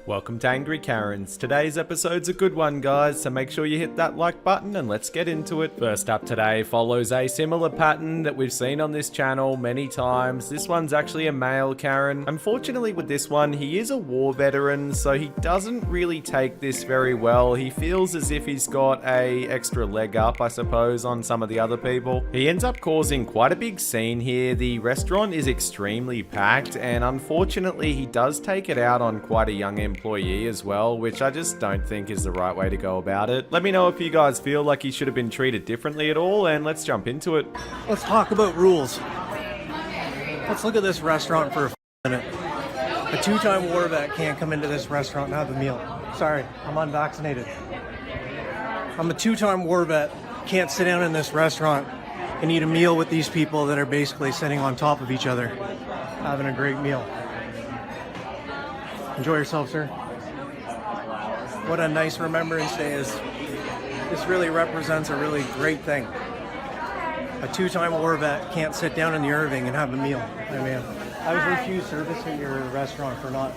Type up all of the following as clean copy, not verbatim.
Welcome to Angry Karens. Today's episode's a good one, guys, so make sure you hit that like button and let's get into it. First up today follows a similar pattern that we've seen on this channel many times. This one's actually a male Karen. Unfortunately with this one, he is a war veteran, so he doesn't really take this very well. He feels as if he's got a extra leg up, I suppose, on some of the other people. He ends up causing quite a big scene here. The restaurant is extremely packed, and unfortunately he does take it out on quite a young employee as well, which I just don't think is the right way to go about it. Let me know if you guys feel like he should have been treated differently at all, and let's jump into it. Let's talk about rules. Let's look at this restaurant for a minute. A two-time war vet can't come into this restaurant and have a meal. Sorry, I'm unvaccinated. I'm a two-time war vet, can't sit down in this restaurant and eat a meal with these people that are basically sitting on top of each other, having a great meal. Enjoy yourself, sir. What a nice Remembrance Day is. This really represents a really great thing. A two-time war vet can't sit down in the Irving and have a meal. I mean, I was refused service at your restaurant for not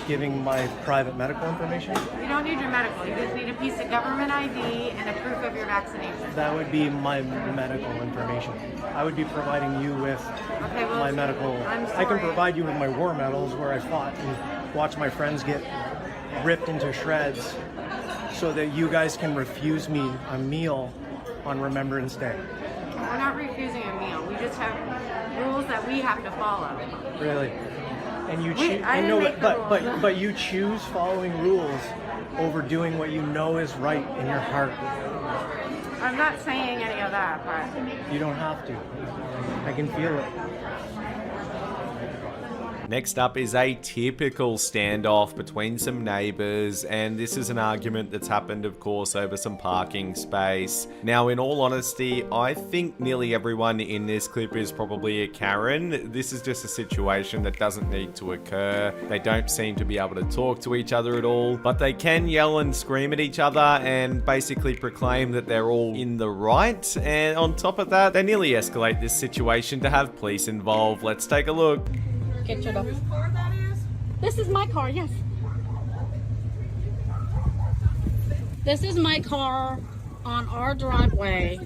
giving my private medical information. You don't need your medical. You just need a piece of government ID and a proof of your vaccination. That would be my medical information. I would be providing you with my medical. I can provide you with my war medals where I fought and watched my friends get ripped into shreds so that you guys can refuse me a meal on Remembrance Day. We're not refusing a meal. We just have rules that we have to follow. Really? And you choose? I know, but you choose following rules over doing what you know is right in your heart. I'm not saying any of that, but you don't have to. I can feel it. Next up is a typical standoff between some neighbors, and this is an argument that's happened, of course, over some parking space. Now, in all honesty, I think nearly everyone in this clip is probably a Karen. This is just a situation that doesn't need to occur. They don't seem to be able to talk to each other at all, but they can yell and scream at each other and basically proclaim that they're all in the right. And on top of that, they nearly escalate this situation to have police involved. Let's take a look. Get your dog. This is my car, yes. This is my car on our driveway.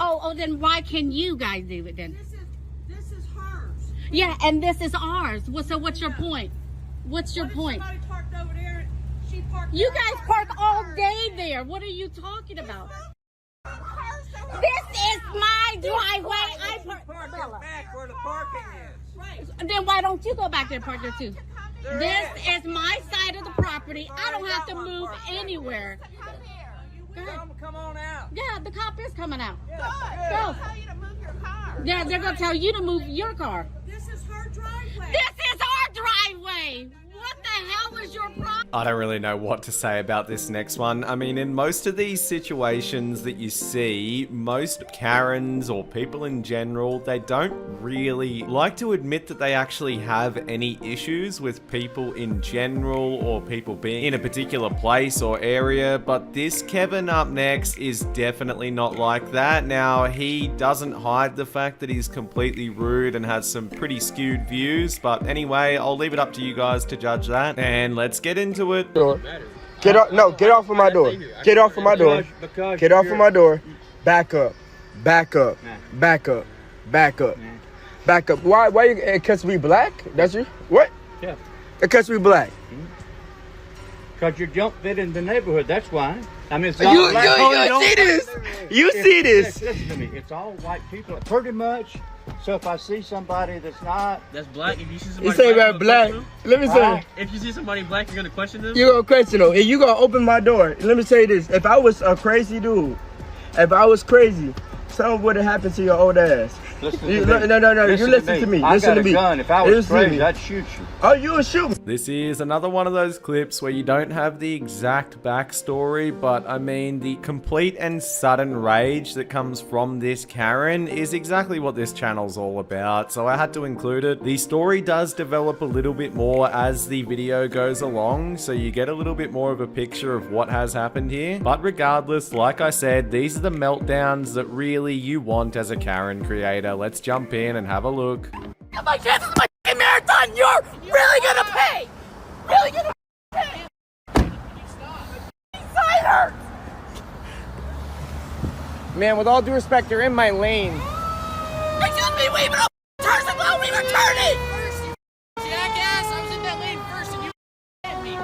Oh, then why can you guys do it then? This is hers. Yeah, and this is ours. So what's your point? What's your point? Somebody parked over there. She parked. You guys park all day there. What are you talking about? This is my driveway. I park back where the parking is. Right. Then why don't you go back there and park there too? This is my side of the property. I don't have to move anywhere. Come on out. Yeah, the cop is coming out. Yeah, Go. tell you to move your car. Yeah, they're gonna tell you to move your car. This is her driveway. This is our driveway. What the hell is your problem? I don't really know what to say about this next one. I mean, in most of these situations that you see, most Karens or people in general, they don't really like to admit that they actually have any issues with people in general or people being in a particular place or area. But this Kevin up next is definitely not like that. Now, he doesn't hide the fact that he's completely rude and has some pretty skewed views. But anyway, I'll leave it up to you guys to judge that, and let's get into it. Get off! No, get off of my door. Get off of my door. Get off of my door. Back up. Back up. Back up. Back up. Back up. Why? Because we black? That's you? What? Yeah. Because we black. Because you don't fit in the neighborhood. That's why. I mean, it's You see this? You see this? Listen to me. It's all white people, pretty much. So if I see somebody that's not, that's black. If you see somebody You say about black. Let me say. If you see somebody black, you're gonna question them. You're gonna question them. And you gonna open my door. Let me say this. If I was a crazy dude, if I was crazy, something would have happened to your old ass. listen to No. Listen You listen to me. I Listen got to a me. gun. If I was Listen to crazy, me. I'd shoot you. Oh, you would shoot me. This is another one of those clips where you don't have the exact backstory, but I mean, the complete and sudden rage that comes from this Karen is exactly what this channel's all about, so I had to include it. The story does develop a little bit more as the video goes along, so you get a little bit more of a picture of what has happened here. But regardless, like I said, these are the meltdowns that really you want as a Karen creator. Let's jump in and have a look. My chances, my son, you're really gonna pay! Really gonna pay! Side hurts! Man, with all due respect, you're in my lane. Excuse me, we even turn the ball, we return it! Jackass! I was in that lane first and you hit me. I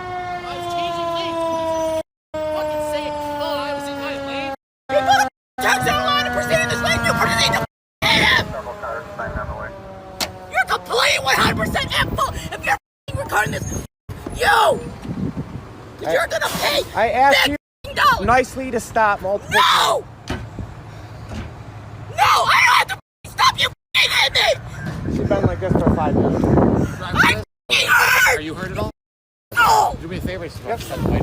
was changing lanes. Fucking say it. Oh, I was in my lane. You put a turn to the line and proceed in this lane, you proceed to hit him! You're complete 100% at fault if you're recording this. You! Because you're gonna pay I asked you $50. nicely to stop multiple No! No! I don't have to stop you hit me! She's been like this for 5 minutes. I hurt! Are you hurt at all? No! Do me a favor.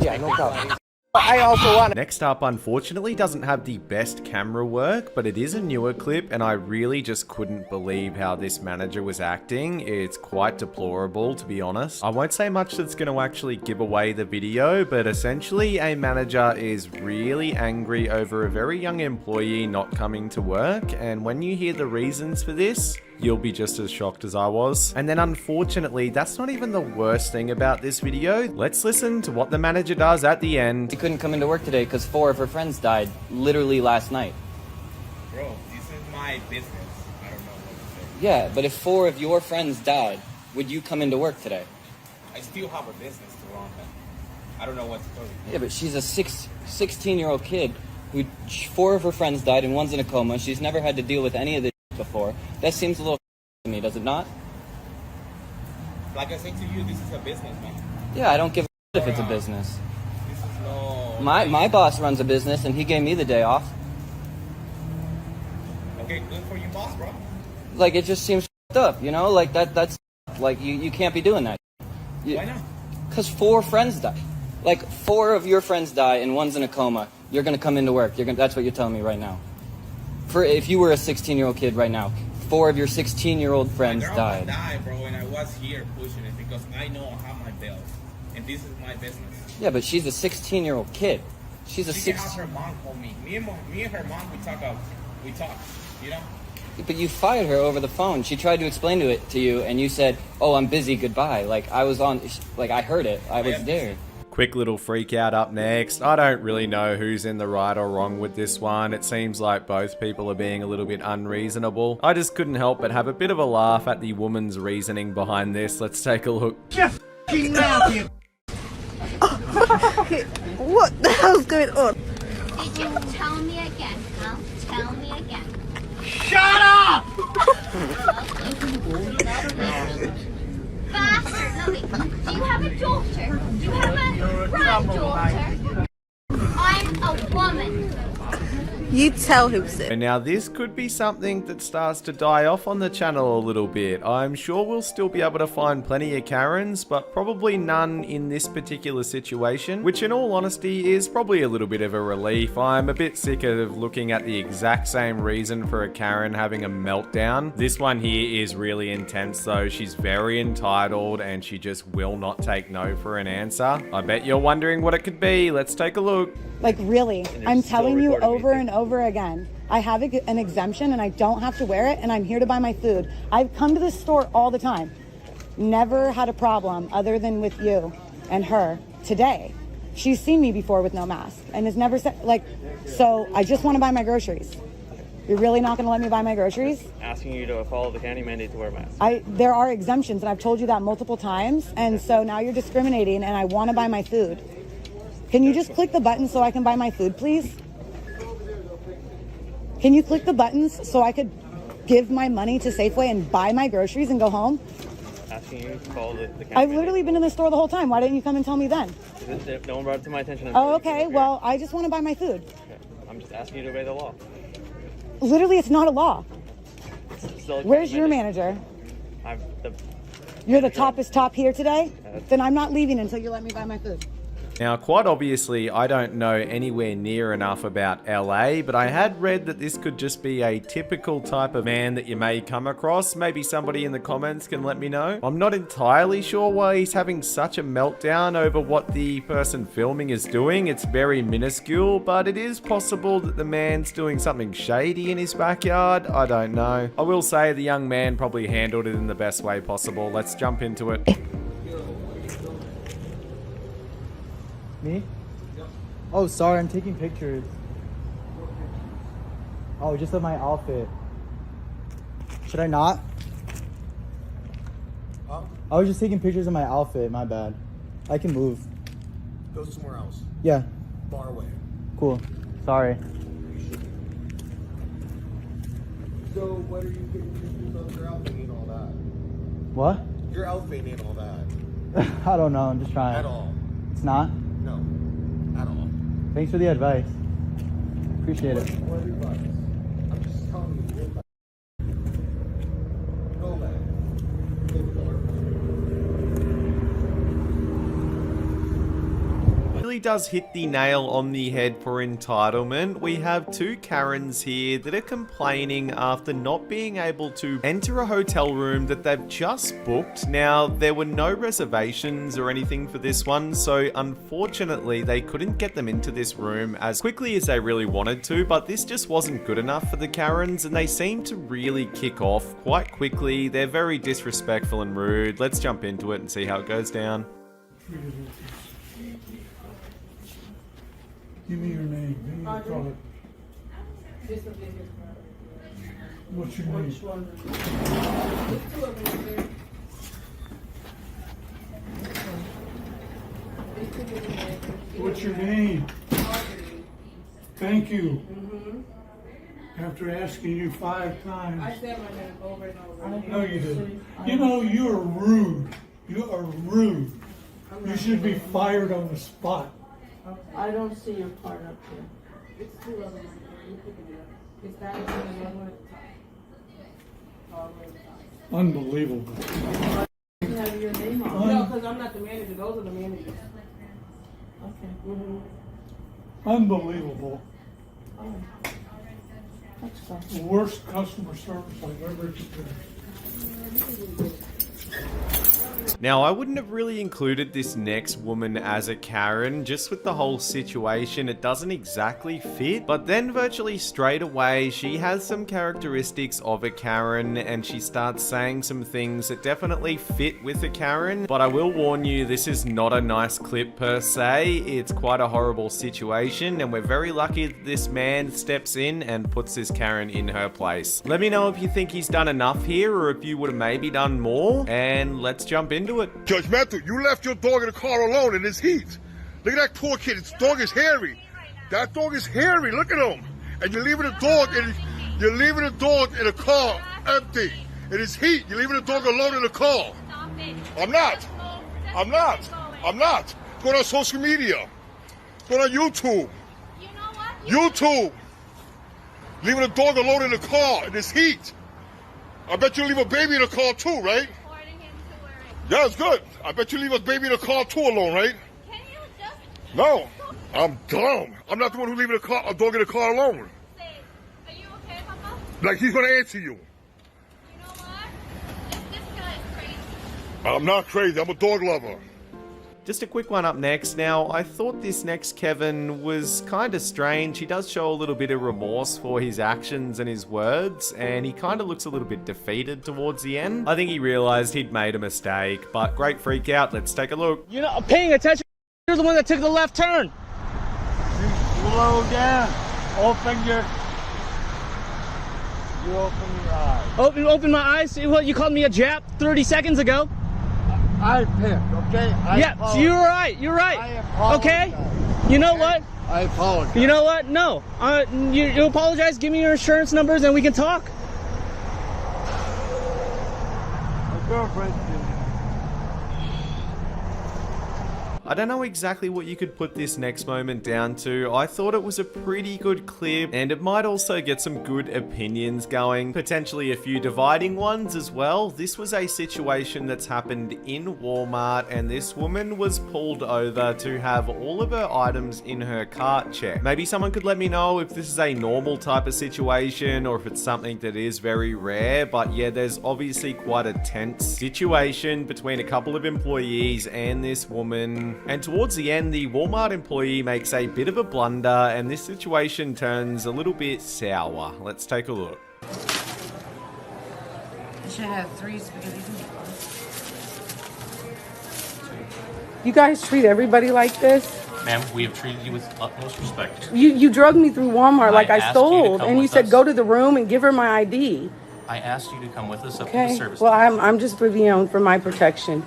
Yeah, no problem. I also want to... Next up, unfortunately, doesn't have the best camera work, but it is a newer clip, and I really just couldn't believe how this manager was acting. It's quite deplorable, to be honest. I won't say much that's going to actually give away the video, but essentially a manager is really angry over a very young employee not coming to work, and when you hear the reasons for this, you'll be just as shocked as I was. And then unfortunately, that's not even the worst thing about this video. Let's listen to what the manager does at the end. She couldn't come into work today because 4 of her friends died literally last night. Bro, this is my business. I don't know what to say. Yeah, but if 4 of your friends died, would you come into work today? I still have a business to run. I don't know what to tell you. Yeah, but she's a 16-year-old kid who 4 of her friends died and one's in a coma. She's never had to deal with any of this before. That seems a little to me, does it not? Like I said to you, this is a business, man. Yeah, I don't give a if it's a business. This is no... My boss runs a business and he gave me the day off. Okay, good for you, boss, bro. Like, it just seems up, you know? Like, that's... Like, you can't be doing that. Why not? Because 4 friends die. Like, 4 of your friends die and one's in a coma. You're going to come into work. That's what you're telling me right now. If you were a 16-year-old kid right now, 4 of your 16-year-old friends died. died, bro, and I was here pushing it because I know I have my bills, and this is my business. Yeah, but she's a 16-year-old kid. She's a She can have her mom call me. Me and her mom, we talk, you know? But you fired her over the phone. She tried to explain it to you, and you said, "Oh, I'm busy. Goodbye." Like I was on, like I heard it. I was there. Quick little freak out up next. I don't really know who's in the right or wrong with this one. It seems like both people are being a little bit unreasonable. I just couldn't help but have a bit of a laugh at the woman's reasoning behind this. Let's take a look. What the hell's going on? Did you tell me again, huh? Tell me again. Shut up! Bastard, lovely. Do you have a daughter? Do you have a granddaughter? I'm a woman. You tell who's it. And now this could be something that starts to die off on the channel a little bit. I'm sure we'll still be able to find plenty of Karens, but probably none in this particular situation, which in all honesty is probably a little bit of a relief. I'm a bit sick of looking at the exact same reason for a Karen having a meltdown. This one here is really intense though. She's very entitled and she just will not take no for an answer. I bet you're wondering what it could be. Let's take a look. Like really, I'm telling you over and over again, I have an exemption and I don't have to wear it and I'm here to buy my food. I've come to this store all the time. Never had a problem other than with you and her today. She's seen me before with no mask and has never said, like, so I just want to buy my groceries. You're really not going to let me buy my groceries? Asking you to follow the county mandate to wear a mask. There are exemptions and I've told you that multiple times, and so now you're discriminating and I want to buy my food. Can you just click the button so I can buy my food, please? Can you click the buttons so I could give my money to Safeway and buy my groceries and go home? Asking you to follow the county I've literally been in the store the whole time. Why didn't you come and tell me then? mandate. No one brought it to my attention. Oh, okay. Well, I just want to buy my food. Okay. I'm just asking you to obey the law. Literally, it's not a law. It's still a Where's county your mandate. manager? You're the toppest top here today? Then I'm not leaving until you let me buy my food. Now, quite obviously, I don't know anywhere near enough about LA, but I had read that this could just be a typical type of man that you may come across. Maybe somebody in the comments can let me know. I'm not entirely sure why he's having such a meltdown over what the person filming is doing. It's very minuscule, but it is possible that the man's doing something shady in his backyard. I don't know. I will say the young man probably handled it in the best way possible. Let's jump into it. Me? Oh, sorry, I'm taking pictures. Oh, just of my outfit. Should I not? I was just taking pictures of my outfit, my bad. I can move. Go somewhere else. Yeah. Far away. Cool. Sorry. So, what are you getting confused on your outfit and all that? What? Your outfit and all that. I don't know, I'm just trying. At all. It's not? No. At all. Thanks for the advice. Appreciate it. What advice? I'm just telling you the advice. Go back. Really does hit the nail on the head for entitlement. We have two Karens here that are complaining after not being able to enter a hotel room that they've just booked. Now, there were no reservations or anything for this one, so unfortunately they couldn't get them into this room as quickly as they really wanted to, but this just wasn't good enough for the Karens, and they seem to really kick off quite quickly. They're very disrespectful and rude. Let's jump into it and see how it goes down. Give me your name. Give me your color. What's your name? What's your name? Thank you. After asking you 5 times. I said my name over and over. No, you didn't. You know, you're rude. You are rude. You should be fired on the spot. I don't see your part up here. It's 2 of them right there. You pick it up. It's that and the other one at the top. All the way at the top. Unbelievable. You have your name on. No, because I'm not the manager. Those are the managers. Okay. Unbelievable. Oh. That's fine. Worst customer service I've ever experienced. Now, I wouldn't have really included this next woman as a Karen. Just with the whole situation, it doesn't exactly fit. But then virtually straight away, she has some characteristics of a Karen, and she starts saying some things that definitely fit with a Karen. But I will warn you, this is not a nice clip per se. It's quite a horrible situation, and we're very lucky that this man steps in and puts this Karen in her place. Let me know if you think he's done enough here, or if you would have maybe done more, and let's jump into it. Judgmental, you left your dog in the car alone in this heat. Look at that poor kid. His dog is hairy. That dog is hairy. Look at him. And you're leaving the dog in a car empty. In this heat, you're leaving the dog alone in the car. I'm not. Going on social media. Going on YouTube. YouTube. Leaving the dog alone in the car in this heat. I bet you leave a baby in the car too, right? Yeah, it's good. I bet you leave a baby in the car too alone, right? Can you just... No, I'm dumb. I'm not the one who leaving a dog in the car alone. Are you okay, Papa? Like he's gonna answer you. You know what? This guy is crazy. I'm not crazy. I'm a dog lover. Just a quick one up next. Now, I thought this next Kevin was kind of strange. He does show a little bit of remorse for his actions and his words, and he kind of looks a little bit defeated towards the end. I think he realized he'd made a mistake, but great freak out. Let's take a look. You're not paying attention. You're the one that took the left turn. Slow down. Open your eyes. Open my eyes. What, you called me a Jap 30 seconds ago? I picked, okay? Yeah, so you're right. You're right. Okay? You know what? I apologize. You know what? No. You apologize. Give me your insurance numbers and we can talk. My girlfriend. I don't know exactly what you could put this next moment down to. I thought it was a pretty good clip, and it might also get some good opinions going, potentially a few dividing ones as well. This was a situation that's happened in Walmart, and this woman was pulled over to have all of her items in her cart checked. Maybe someone could let me know if this is a normal type of situation or if it's something that is very rare, but yeah, there's obviously quite a tense situation between a couple of employees and this woman. And towards the end, the Walmart employee makes a bit of a blunder, and this situation turns a little bit sour. Let's take a look. I should have 3 spaghetti meatballs. You guys treat everybody like this? Ma'am, we have treated you with utmost respect. You drugged me through Walmart like I asked you to stole, come and you with said us. go to the room and give her my ID. I asked you to come with us up to Okay. the service. Well, I'm just for my protection.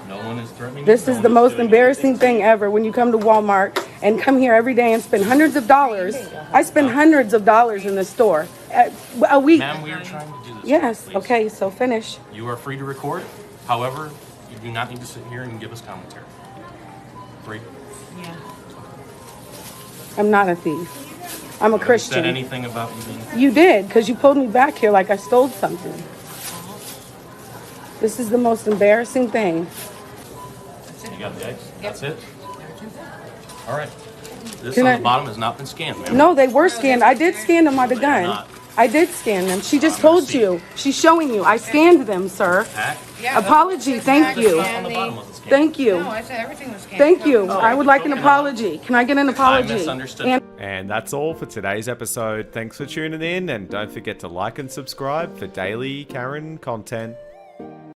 No one is threatening This you. is the most embarrassing thing ever when you come to Walmart and come here every day and spend hundreds of dollars. I spend hundreds of dollars in the store a week. Ma'am, we are trying to do this. Yes. Please. Okay. So finish. You are free to record. However, you do not need to sit here and give us commentary. Free. Yeah. I'm not a thief. I'm a Have you Christian. said anything about you being? You did, because you pulled me back here like I stole something. This is the most embarrassing thing. You got the eggs? That's it? All right. This Can on I- the bottom has not been scanned, ma'am. No, they were scanned. I did scan them on the They are gun. not. I did scan them. She just told you. She's showing you. I scanned them, sir. Pack. Apology. Thank you. On the bottom of the scan. Thank you. No, I said everything was scanned. Thank you. I would like an apology. Can I get an apology? misunderstood. And that's all for today's episode. Thanks for tuning in, and don't forget to like and subscribe for daily Karen content.